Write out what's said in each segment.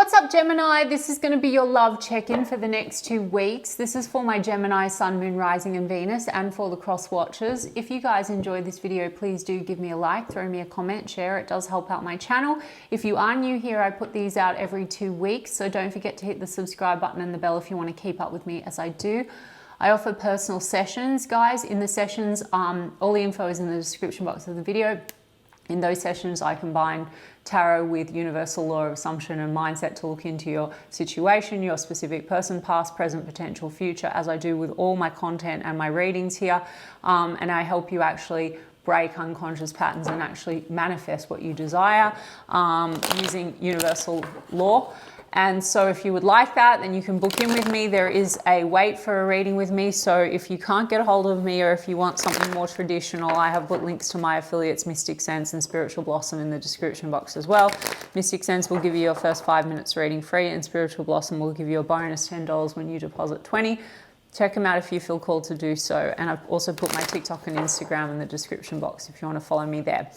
What's up, Gemini? This is going to be your love check-in for the next 2 weeks. This is for my Gemini, Sun, Moon, Rising and Venus, and for the cross watchers. If you guys enjoyed this video, please do give me a like, throw me a comment, share. It does help out my channel. If you are new here, I put these out every 2 weeks, so don't forget to hit the subscribe button and the bell if you want to keep up with me as I do. I offer personal sessions, guys. In the sessions, all the info is in the description box of the video. In those sessions, I combine tarot with universal law of assumption and mindset to look into your situation, your specific person, past, present, potential, future, as I do with all my content and my readings here. And I help you actually break unconscious patterns and actually manifest what you desire using universal law. And so if you would like that, then you can book in with me. There is a wait for a reading with me. So if you can't get a hold of me, or if you want something more traditional, I have put links to my affiliates, Mystic Sense and Spiritual Blossom, in the description box as well. Mystic Sense will give you your first 5 minutes reading free, and Spiritual Blossom will give you a bonus $10 when you deposit $20. Check them out if you feel called to do so. And I've also put my TikTok and Instagram in the description box if you want to follow me there.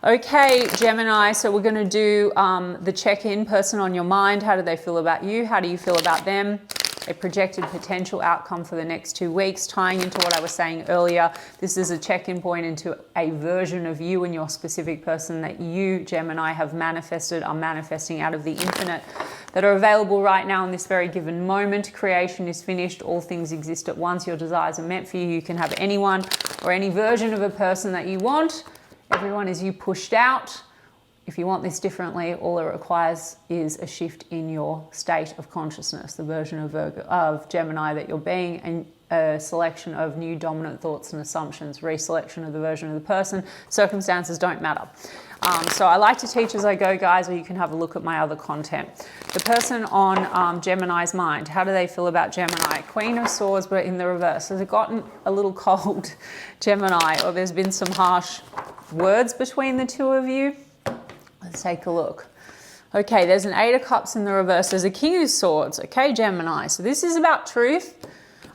Okay, Gemini, so we're going to do the check-in, person on your mind. How do they feel about you? How do you feel about them? A projected potential outcome for the next 2 weeks. Tying into what I was saying earlier, this is a check-in point into a version of you and your specific person that you, Gemini, have manifested, are manifesting out of the infinite, that are available right now in this very given moment. Creation is finished. All things exist at once. Your desires are meant for you. You can have anyone or any version of a person that you want. Everyone is you pushed out. If you want this differently, all it requires is a shift in your state of consciousness, the version of Gemini that you're being, and a selection of new dominant thoughts and assumptions, reselection of the version of the person. Circumstances don't matter. So I like to teach as I go, guys, or you can have a look at my other content. The person on Gemini's mind, how do they feel about Gemini? Queen of Swords, but in the reverse. Has it gotten a little cold, Gemini, or there's been some harsh words between the two of you? Let's take a look. Okay, there's an Eight of Cups in the reverse. There's a King of Swords. Okay, Gemini. So this is about truth.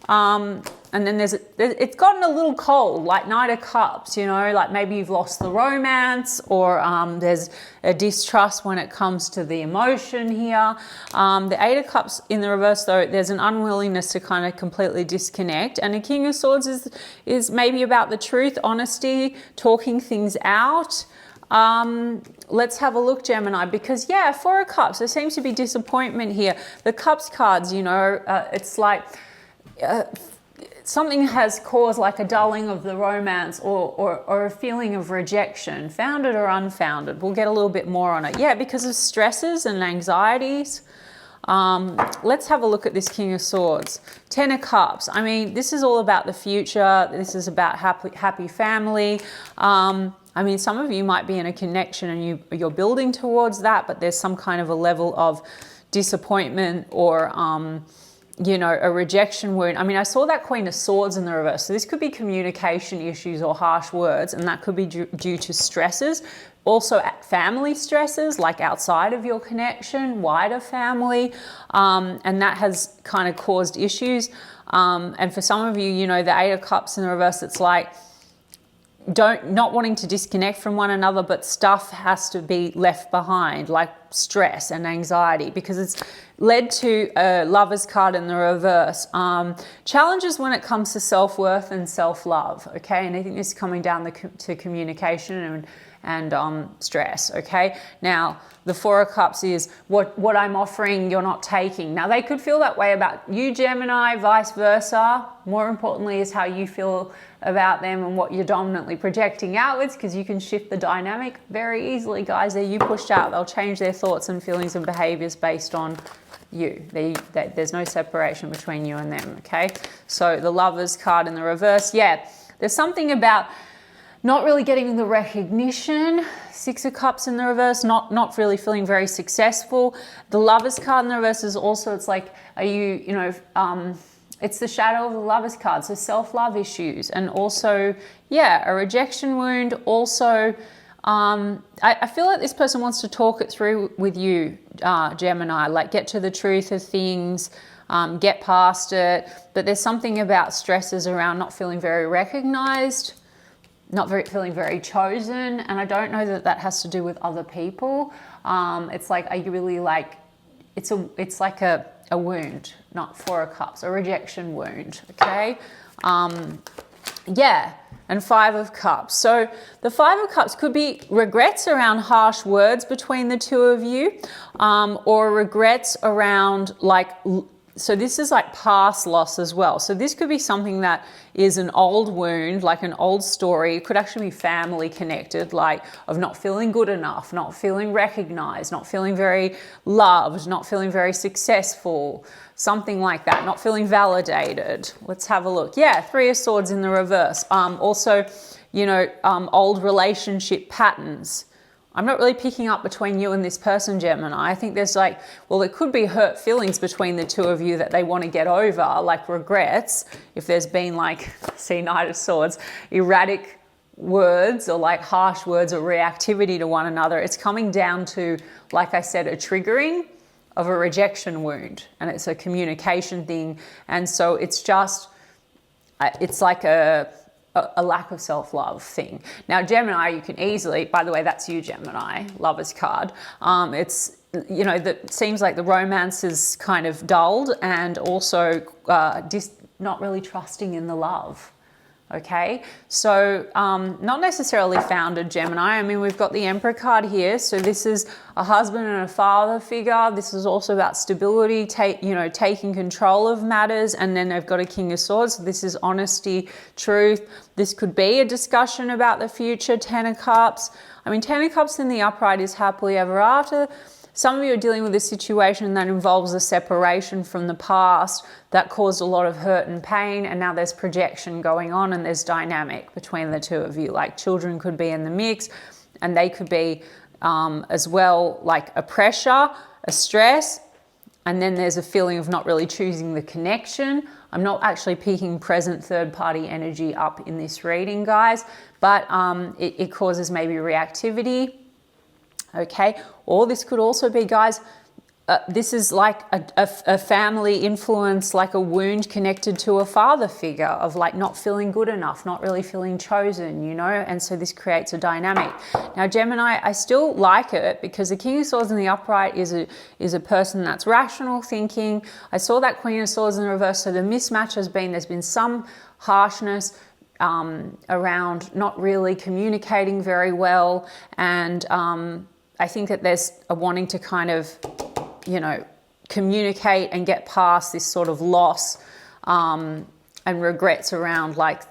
And then it's gotten a little cold, like Knight of Cups, you know, like maybe you've lost the romance, or there's a distrust when it comes to the emotion here. The Eight of Cups in the reverse, though, there's an unwillingness to kind of completely disconnect. And the King of Swords is maybe about the truth, honesty, talking things out. Let's have a look, Gemini, because yeah, Four of Cups, there seems to be disappointment here. The Cups cards, you know, it's like something has caused like a dulling of the romance, or a feeling of rejection, founded or unfounded. We'll get a little bit more on it. Yeah, because of stresses and anxieties. Let's have a look at this King of Swords. Ten of Cups. I mean, this is all about the future. This is about happy family. I mean, some of you might be in a connection and you're building towards that, but there's some kind of a level of disappointment, or you know, a rejection wound. I mean, I saw that Queen of Swords in the reverse. So this could be communication issues or harsh words, and that could be due to stresses. Also family stresses, like outside of your connection, wider family, and that has kind of caused issues. And for some of you, you know, the Eight of Cups in the reverse, it's like, not wanting to disconnect from one another, but stuff has to be left behind, like stress and anxiety, because it's led to a Lover's card in the reverse. Challenges when it comes to self-worth and self-love, okay? And I think this is coming down to communication and stress, okay? Now, the Four of Cups is what I'm offering, you're not taking. Now, they could feel that way about you, Gemini, vice versa. More importantly is how you feel about them and what you're dominantly projecting outwards, because you can shift the dynamic very easily, guys. They're you pushed out. They'll change their thoughts and feelings and behaviors based on you. There's no separation between you and them, okay? So the Lover's card in the reverse, yeah, there's something about not really getting the recognition. Six of Cups in the reverse, not really feeling very successful. The Lover's card in the reverse is also, it's like, are you, you know, it's the shadow of the Lover's card, so self-love issues, and also, yeah, a rejection wound. Also, I feel like this person wants to talk it through with you, Gemini, like get to the truth of things, get past it. But there's something about stresses around not feeling very recognized, feeling very chosen. And I don't know that that has to do with other people. It's like, are you really like it's like a wound, not Four of Cups, a rejection wound, okay? Yeah, and Five of Cups. So the Five of Cups could be regrets around harsh words between the two of you, or regrets around like, so this is like past loss as well. So this could be something that is an old wound, like an old story. It could actually be family connected, like of not feeling good enough, not feeling recognized, not feeling very loved, not feeling very successful, something like that, not feeling validated. Let's have a look. Yeah, Three of Swords in the reverse. Also, you know, old relationship patterns. I'm not really picking up between you and this person, Gemini. I think there's like, well, it could be hurt feelings between the two of you that they want to get over, like regrets. If there's been like, see, Knight of Swords, erratic words or like harsh words or reactivity to one another, it's coming down to, like I said, a triggering of a rejection wound, and it's a communication thing. And so it's just, it's like a lack of self-love thing. Now, Gemini, you can easily, by the way, that's you, Gemini, Lover's card. It's, you know, that seems like the romance is kind of dulled, and also not really trusting in the love. Okay, so not necessarily founded, Gemini. I mean, we've got the Emperor card here. So this is a husband and a father figure. This is also about stability, taking control of matters. And then they've got a King of Swords. So this is honesty, truth. This could be a discussion about the future. Ten of Cups. I mean, Ten of Cups in the upright is happily ever after. Some of you are dealing with a situation that involves a separation from the past that caused a lot of hurt and pain, and now there's projection going on and there's dynamic between the two of you. Like children could be in the mix, and they could be as well like a pressure, a stress, and then there's a feeling of not really choosing the connection. I'm not actually picking present third-party energy up in this reading, guys, but it causes maybe reactivity. Okay, or this could also be, guys, this is like a family influence, like a wound connected to a father figure of like not feeling good enough, not really feeling chosen, you know, and so this creates a dynamic. Now, Gemini, I still like it because the King of Swords in the upright is a person that's rational thinking. I saw that Queen of Swords in the reverse, so the mismatch has been, there's been some harshness around not really communicating very well, and I think that there's a wanting to kind of, you know, communicate and get past this sort of loss and regrets around like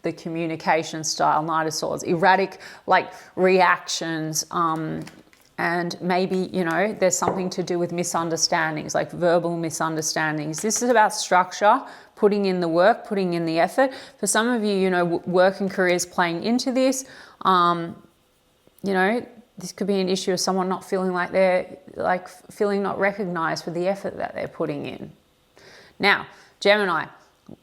the communication style. Knight of Swords, erratic like reactions, and maybe, you know, there's something to do with misunderstandings, like verbal misunderstandings. This is about structure, putting in the work, putting in the effort. For some of you, you know, work and career is playing into this. You know, this could be an issue of someone not feeling like they're like feeling not recognized for the effort that they're putting in. Now, Gemini,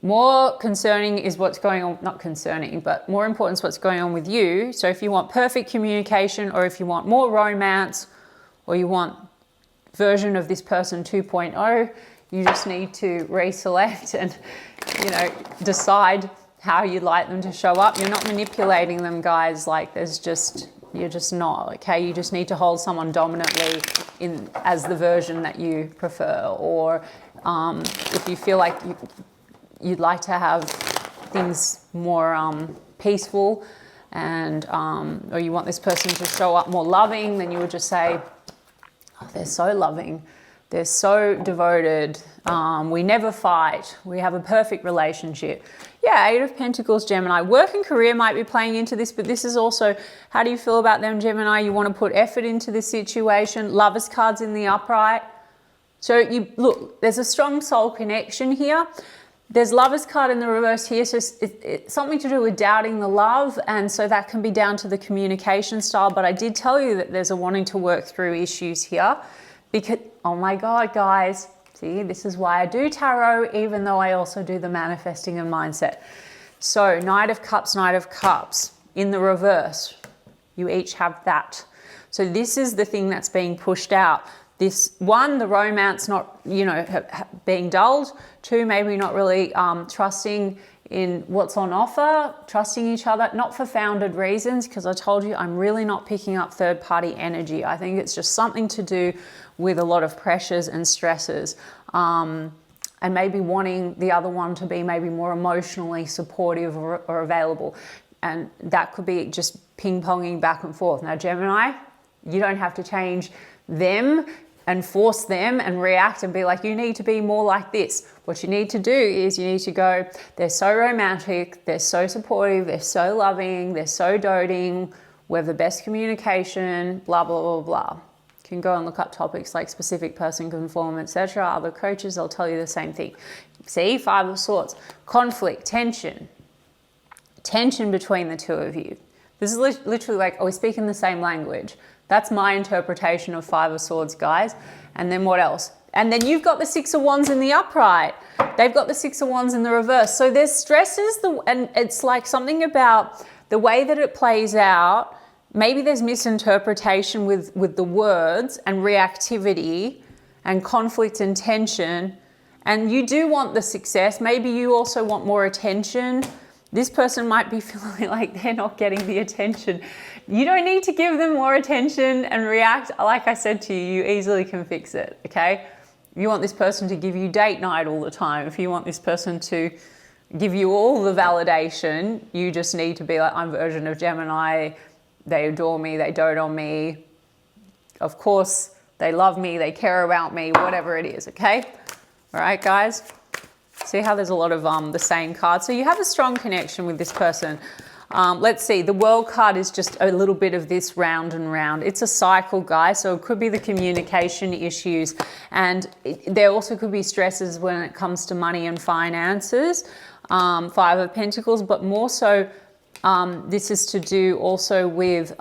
more concerning is what's going on, not concerning, but more important is what's going on with you. So if you want perfect communication, or if you want more romance, or you want version of this person 2.0, you just need to reselect and, you know, decide how you'd like them to show up. You're not manipulating them, guys. Like there's just, you're just not, okay? You just need to hold someone dominantly in as the version that you prefer. Or if you feel like you'd like to have things more peaceful, and or you want this person to show up more loving, then you would just say, oh, they're so loving, they're so devoted, we never fight, we have a perfect relationship. Yeah, Eight of Pentacles, Gemini. Work and career might be playing into this, but this is also, how do you feel about them, Gemini? You want to put effort into this situation. Lovers cards in the upright. So you look, there's a strong soul connection here. There's Lovers card in the reverse here, so it's something to do with doubting the love, and so that can be down to the communication style. But I did tell you that there's a wanting to work through issues here, because, oh my God, guys, see, this is why I do tarot, even though I also do the manifesting and mindset. So Knight of Cups in the reverse, you each have that. So this is the thing that's being pushed out. This one, the romance not, you know, being dulled. Two, maybe not really trusting in what's on offer, trusting each other, not for founded reasons, because I told you I'm really not picking up third-party energy. I think it's just something to do with a lot of pressures and stresses, and maybe wanting the other one to be maybe more emotionally supportive or available. And that could be just ping-ponging back and forth. Now, Gemini, you don't have to change them and force them and react and be like, you need to be more like this. What you need to do is you need to go, they're so romantic, they're so supportive, they're so loving, they're so doting, we have the best communication, blah, blah, blah, blah. You can go and look up topics like specific person, conform, etc. Other coaches, they'll tell you the same thing. See, 5 of Swords, conflict, tension between the two of you. This is literally like, are we speaking the same language? That's my interpretation of 5 of Swords, guys. And then what else? And then you've got the 6 of Wands in the upright. They've got the 6 of Wands in the reverse. So there's stresses, and it's like something about the way that it plays out. Maybe there's misinterpretation with the words and reactivity and conflict and tension. And you do want the success. Maybe you also want more attention. This person might be feeling like they're not getting the attention. You don't need to give them more attention and react. Like I said to you, you easily can fix it, okay? You want this person to give you date night all the time. If you want this person to give you all the validation, you just need to be like, I'm a version of Gemini. They adore me, they dote on me. Of course, they love me, they care about me, whatever it is, okay? All right, guys? See how there's a lot of the same cards. So you have a strong connection with this person. Let's see, the World card is just a little bit of this round and round. It's a cycle, guys, so it could be the communication issues. And there also could be stresses when it comes to money and finances. 5 of Pentacles, but more so this is to do also with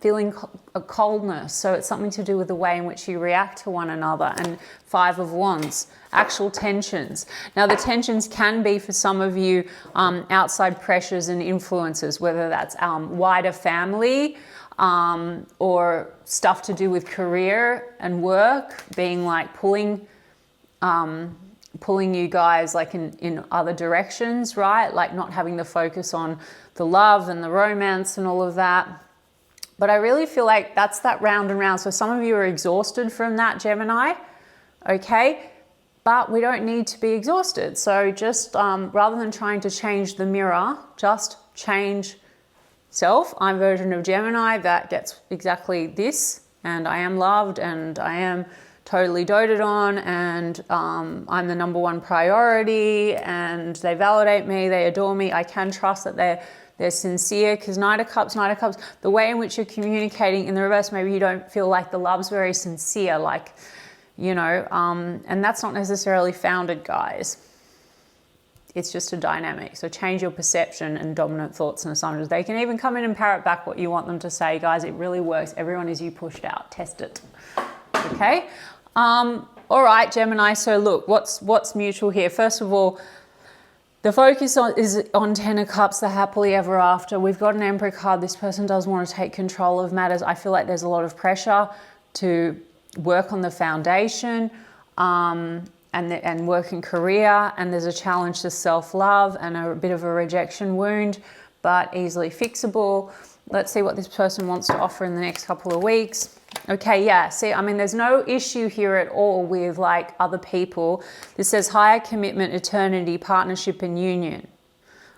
feeling a coldness. So it's something to do with the way in which you react to one another. And 5 of Wands, actual tensions. Now the tensions can be for some of you outside pressures and influences, whether that's wider family or stuff to do with career and work, being like pulling you guys like in other directions, right? Like not having the focus on the love and the romance and all of that. But I really feel like that's that round and round. So some of you are exhausted from that, Gemini, okay? But we don't need to be exhausted. So just rather than trying to change the mirror, just change self. I'm a version of Gemini that gets exactly this, and I am loved and I am totally doted on, and I'm the #1 priority, and they validate me, they adore me. I can trust that they're sincere, because Knight of Cups, the way in which you're communicating in the reverse, maybe you don't feel like the love's very sincere, like, you know, and that's not necessarily founded, guys. It's just a dynamic. So change your perception and dominant thoughts and assumptions. They can even come in and parrot back what you want them to say, guys. It really works. Everyone is you pushed out. Test it. Okay. All right, Gemini. So look, what's mutual here? First of all, the focus is on 10 of Cups, the happily ever after. We've got an Emperor card. This person does want to take control of matters. I feel like there's a lot of pressure to work on the foundation and work in career. And there's a challenge to self-love and a bit of a rejection wound, but easily fixable. Let's see what this person wants to offer in the next couple of weeks. Okay, yeah, see, I mean, there's no issue here at all with like other people. This says higher commitment, eternity, partnership, and union.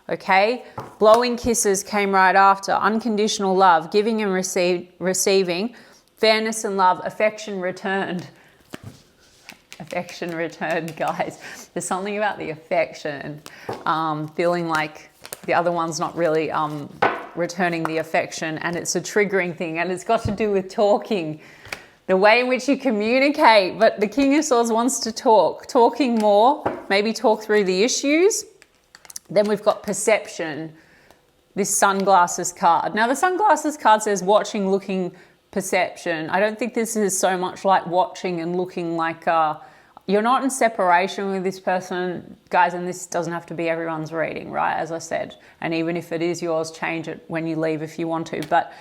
Okay, blowing kisses came right after. Unconditional love, giving and receiving, fairness and love, affection returned. Affection returned, guys. There's something about the affection, feeling like the other one's not really returning the affection, and it's a triggering thing, and it's got to do with talking, the way in which you communicate. But the King of Swords wants to talking more, maybe talk through the issues. Then we've got perception, this sunglasses card. Now the sunglasses card says watching, looking, perception. I don't think this is so much like watching and looking like you're not in separation with this person, guys, and this doesn't have to be everyone's reading, right? As I said, and even if it is yours, change it when you leave if you want to. But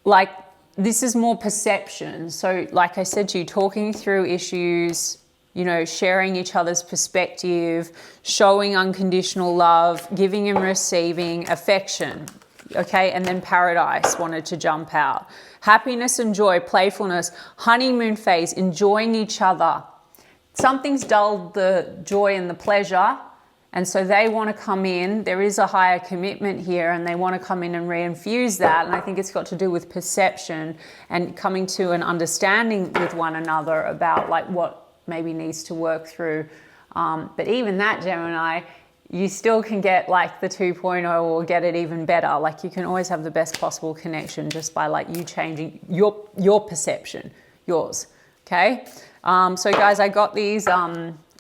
like, this is more perception. So like I said to you, talking through issues, you know, sharing each other's perspective, showing unconditional love, giving and receiving, affection. okay? And then paradise wanted to jump out. Happiness and joy, playfulness, honeymoon phase, enjoying each other. Something's dulled the joy and the pleasure, and so they want to come in. There is a higher commitment here, and they want to come in and reinfuse that. And I think it's got to do with perception and coming to an understanding with one another about like what maybe needs to work through. But even that, Gemini, you still can get like the 2.0 or get it even better. Like you can always have the best possible connection just by like you changing your perception, yours, okay? So guys, I got these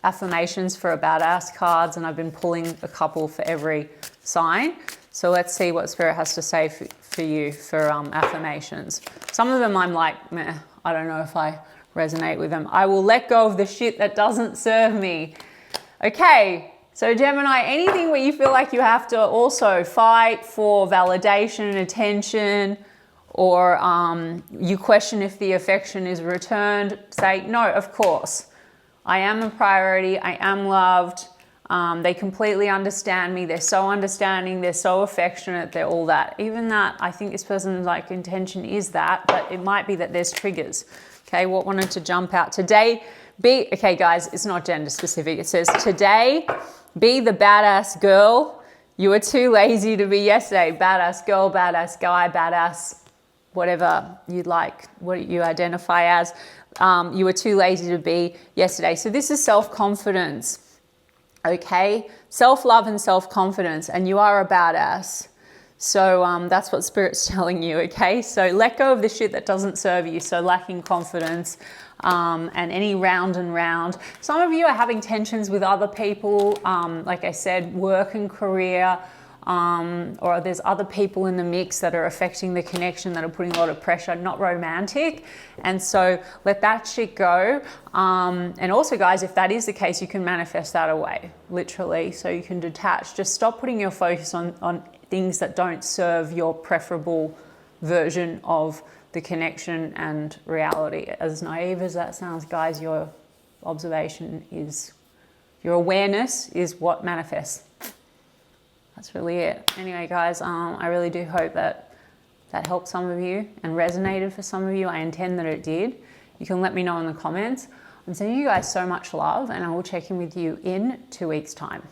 affirmations for a badass cards, and I've been pulling a couple for every sign. So let's see what Spirit has to say for you for affirmations. Some of them I'm like, meh, I don't know if I resonate with them. I will let go of the shit that doesn't serve me. Okay, so Gemini, anything where you feel like you have to also fight for validation and attention, or you question if the affection is returned, say, no, of course. I am a priority, I am loved, they completely understand me, they're so understanding, they're so affectionate, they're all that. Even that, I think this person's like intention is that, but it might be that there's triggers. Okay, what wanted to jump out? Today, okay guys, it's not gender specific. It says, today, be the badass girl you were too lazy to be yesterday. Badass girl, badass guy, badass, whatever you'd like, what you identify as. You were too lazy to be yesterday. So this is self-confidence, okay? Self-love and self-confidence, and you are a badass. So that's what Spirit's telling you, okay? So let go of the shit that doesn't serve you. So lacking confidence and any round and round. Some of you are having tensions with other people, like I said, work and career, or there's other people in the mix that are affecting the connection, that are putting a lot of pressure, not romantic. And so let that shit go. And also guys, if that is the case, you can manifest that away, literally. So you can detach, just stop putting your focus on things that don't serve your preferable version of the connection and reality. As naive as that sounds, guys, your observation is, your awareness is what manifests. That's really it. Anyway, guys, I really do hope that that helped some of you and resonated for some of you. I intend that it did. You can let me know in the comments. I'm sending you guys so much love, and I will check in with you in 2 weeks' time.